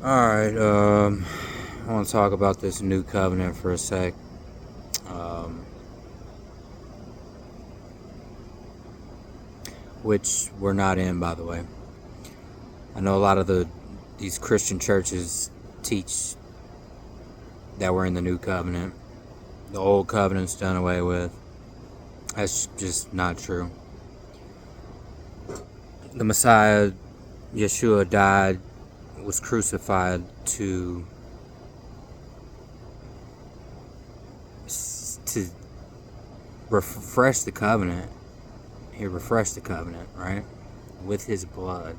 Alright, I want to talk about this new covenant for a sec. Um, which we're not in, by the way. I know a lot of these Christian churches teach that we're in the new covenant. The old covenant's done away with. That's just not true. The Messiah, Yeshua, died, was crucified to refresh the covenant. He refreshed the covenant, right? With his blood.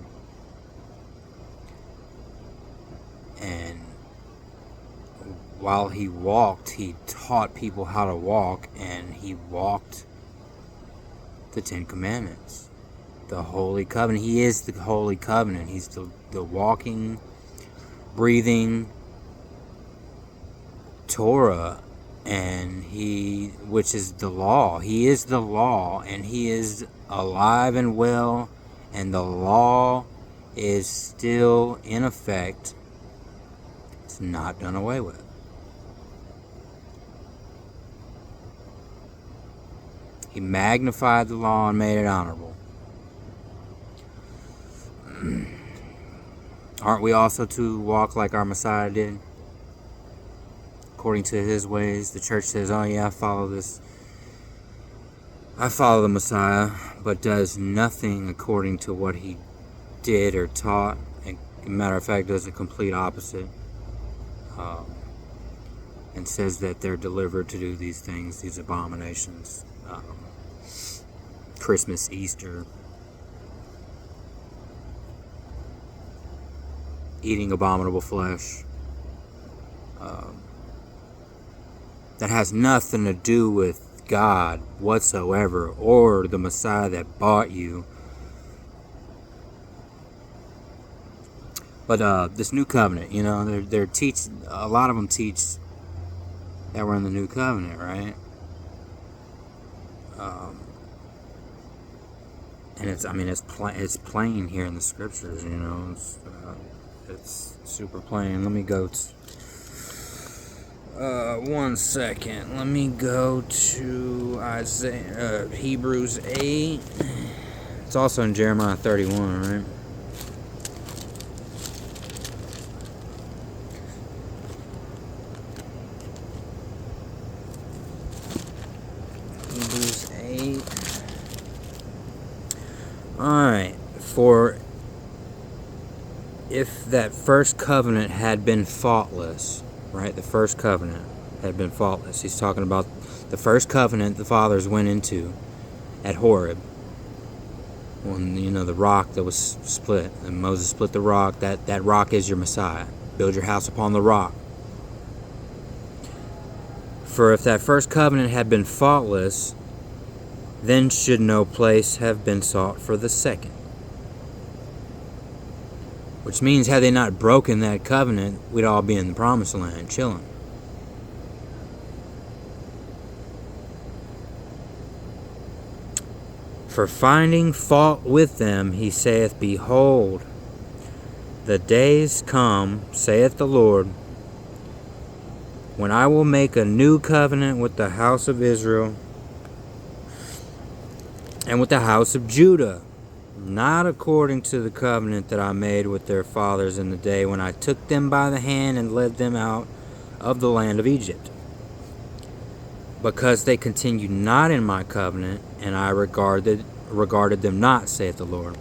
And while he walked, he taught people how to walk, and he walked the Ten Commandments. The Holy Covenant. He is the Holy Covenant. He's the walking, breathing Torah, and which is the law. He is the law, and he is alive and well, and the law is still in effect. It's not done away with. He magnified the law and made it honorable. Aren't we also to walk like our Messiah did? According to his ways. The church says, oh yeah, I follow this. I follow the Messiah, but does nothing according to what he did or taught. And, as a matter of fact, does the complete opposite. And says that they're delivered to do these things, these abominations. Christmas, Easter, eating abominable flesh. That has nothing to do with God whatsoever, or the Messiah that bought you. But this new covenant, they're teaching. A lot of them teach that we're in the new covenant, right? And it's plain here in the scriptures. It's super plain. Let me go to 1 second. Let me go to Isaiah, Hebrews 8. It's also in Jeremiah 31, right? Hebrews 8. Alright. For if that first covenant had been faultless, right? The first covenant had been faultless. He's talking about the first covenant the fathers went into at Horeb. When, the rock that was split, and Moses split the rock, that rock is your Messiah. Build your house upon the rock. For if that first covenant had been faultless, then should no place have been sought for the second. Which means, had they not broken that covenant, we'd all be in the promised land, chilling. For finding fault with them, he saith, behold, the days come, saith the Lord, when I will make a new covenant with the house of Israel and with the house of Judah, not according to the covenant that I made with their fathers in the day when I took them by the hand and led them out of the land of Egypt. Because they continued not in my covenant, and I regarded them not, saith the Lord.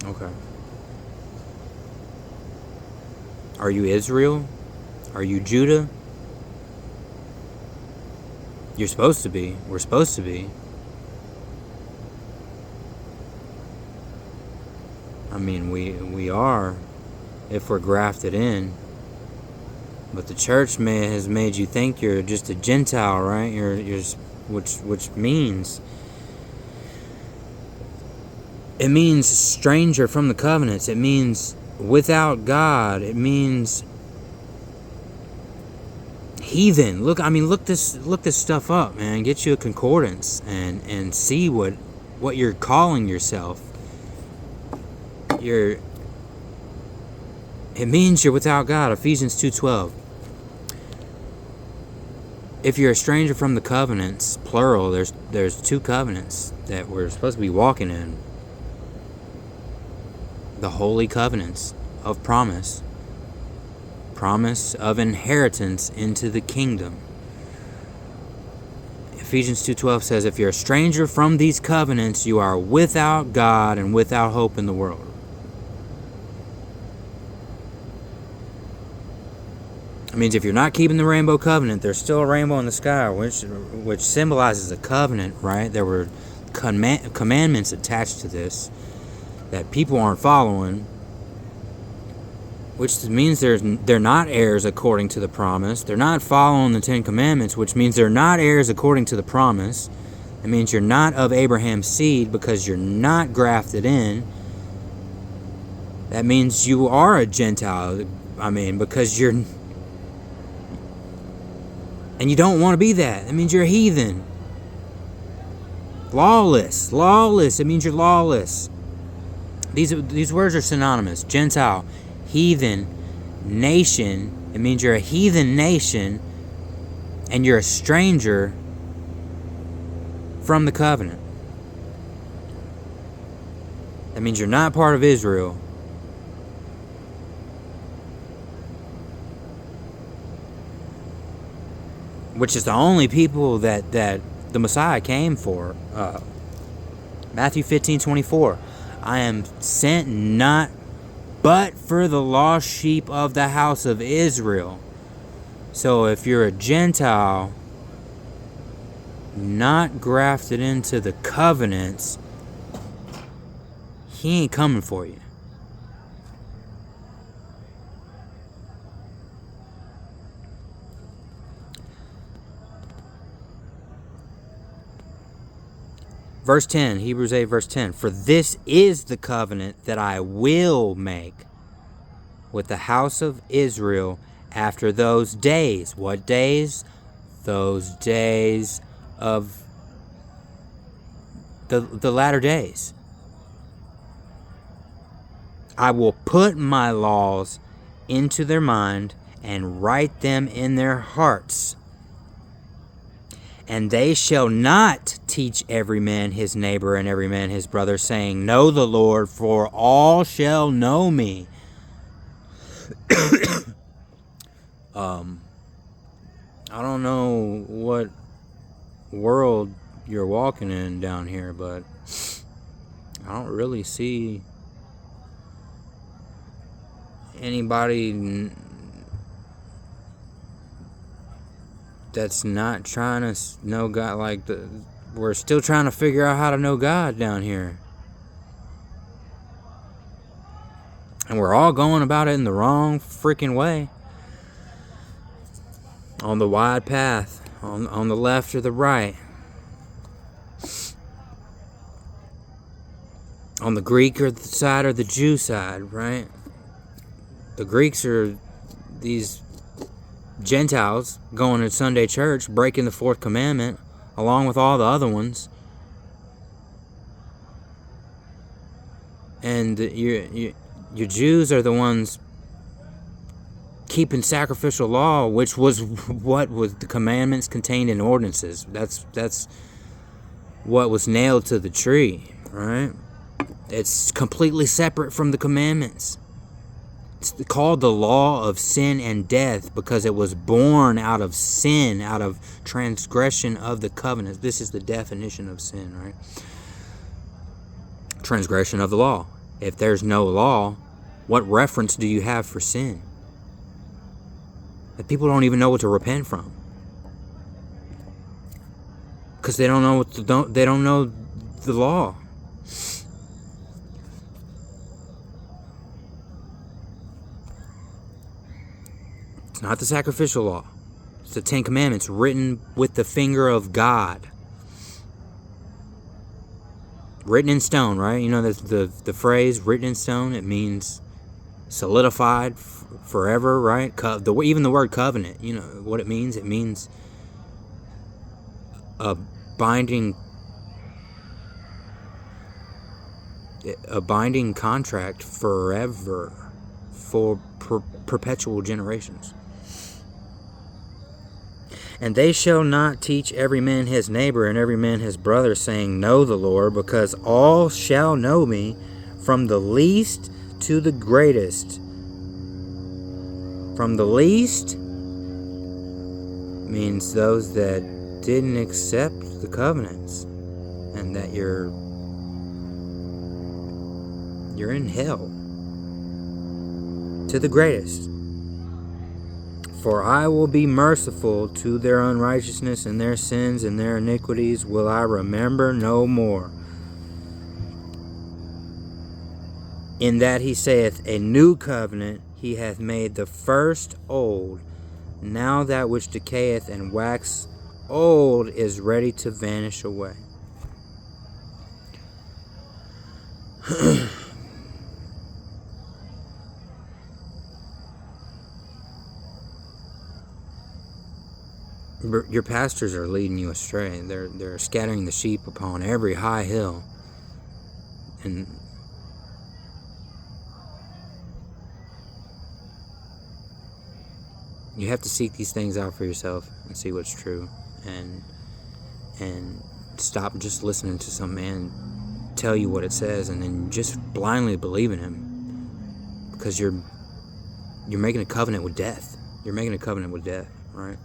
Okay. Are you Israel? Are you Judah? You're supposed to be. We're supposed to be. We are, if we're grafted in. But the church has made you think you're just a Gentile, right? Which means it means stranger from the covenants. It means without God. It means heathen. Look this stuff up, man. Get you a concordance and see what you're calling yourself. It means you're without God. Ephesians 2:12. If you're a stranger from the covenants, plural, there's two covenants that we're supposed to be walking in. The holy covenants of promise of inheritance into the kingdom. Ephesians 2:12 says, if you're a stranger from these covenants, you are without God and without hope in the world. It means if you're not keeping the rainbow covenant, there's still a rainbow in the sky, which symbolizes a covenant, right? There were commandments attached to this that people aren't following, which means they're not heirs according to the promise. They're not following the Ten Commandments, which means they're not heirs according to the promise. It means you're not of Abraham's seed because you're not grafted in. That means you are a Gentile. Because you're... And you don't want to be that. That means you're a heathen. Lawless. It means you're lawless. These words are synonymous. Gentile, heathen, nation. It means you're a heathen nation and you're a stranger from the covenant. That means you're not part of Israel. Which is the only people that the Messiah came for. Matthew 15:24. I am sent not but for the lost sheep of the house of Israel. So if you're a Gentile, not grafted into the covenants, he ain't coming for you. Verse 10, Hebrews 8, verse 10. For this is the covenant that I will make with the house of Israel after those days. What days? Those days of the latter days. I will put my laws into their mind and write them in their hearts. And they shall not teach every man his neighbor and every man his brother, saying, know the Lord, for all shall know me. I don't know what world you're walking in down here, but I don't really see anybody that's not trying to know God. We're still trying to figure out how to know God down here, and we're all going about it in the wrong freaking way. On the wide path, on the left or the right, on the Greek or the side or the Jew side, right? The Greeks are these Gentiles going to Sunday church, breaking the fourth commandment, along with all the other ones. And your Jews are the ones keeping sacrificial law, which was what was the commandments contained in ordinances. That's what was nailed to the tree, right? It's completely separate from the commandments. It's called the law of sin and death because it was born out of sin, out of transgression of the covenant. This is the definition of sin, right? Transgression of the law. If there's no law, what reference do you have for sin? That people don't even know what to repent from, because they don't know they don't know the law. It's not the sacrificial law. It's the Ten Commandments written with the finger of God. Written in stone, right? You know the phrase written in stone, it means solidified forever, right? Even the word covenant, you know what it means? It means a binding contract forever. for perpetual generations. And they shall not teach every man his neighbor and every man his brother, saying, Know the Lord, because all shall know me, from the least to the greatest. From the least means those that didn't accept the covenants, and that you're in hell, to the greatest. For I will be merciful to their unrighteousness, and their sins and their iniquities will I remember no more. In that he saith, A new covenant he hath made, the first old. Now that which decayeth and waxeth old is ready to vanish away. Your pastors are leading you astray. They're scattering the sheep upon every high hill. And you have to seek these things out for yourself and see what's true, and stop just listening to some man tell you what it says and then just blindly believe in him, because you're making a covenant with death. You're making a covenant with death, right?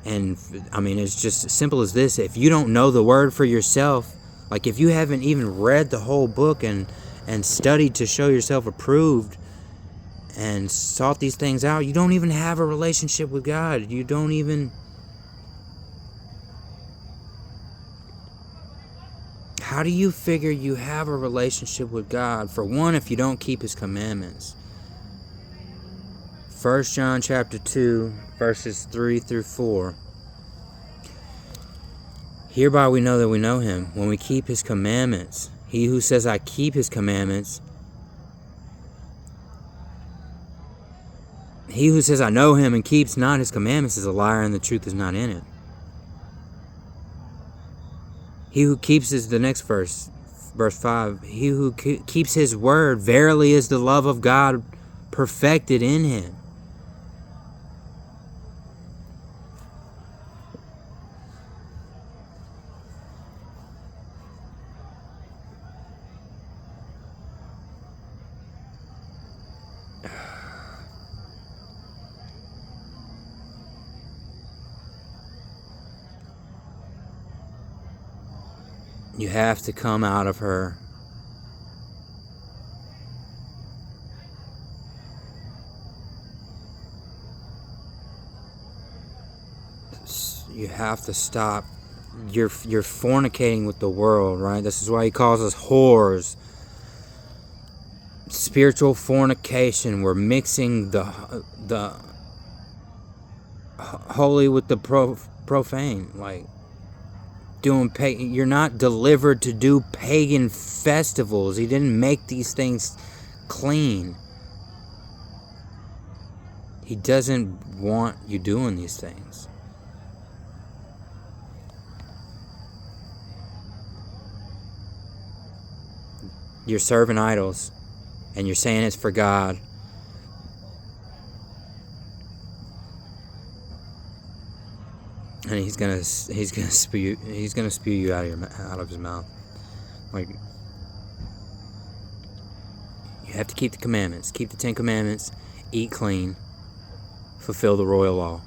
And I mean, it's just as simple as this. If you don't know the word for yourself, like if you haven't even read the whole book and studied to show yourself approved and sought these things out, you don't even have a relationship with God. You don't even... How do you figure you have a relationship with God? For one, if you don't keep his commandments. 1 John chapter 2, verses 3 through 4. Hereby we know that we know him, when we keep his commandments. He who says, I keep his commandments. He who says, I know him, and keeps not his commandments is a liar, and the truth is not in it. He who keeps his, the next verse, verse 5. He who keeps his word, verily is the love of God perfected in him. You have to come out of her. You have to stop. You're fornicating with the world, right? This is why he calls us whores. Spiritual fornication. We're mixing the holy with the profane, like doing you're not delivered to do pagan festivals. He didn't make these things clean. He doesn't want you doing these things. You're serving idols and you're saying it's for God. And he's gonna spew you out of his mouth. Like, you have to keep the commandments, keep the 10 Commandments, eat clean, fulfill the royal law.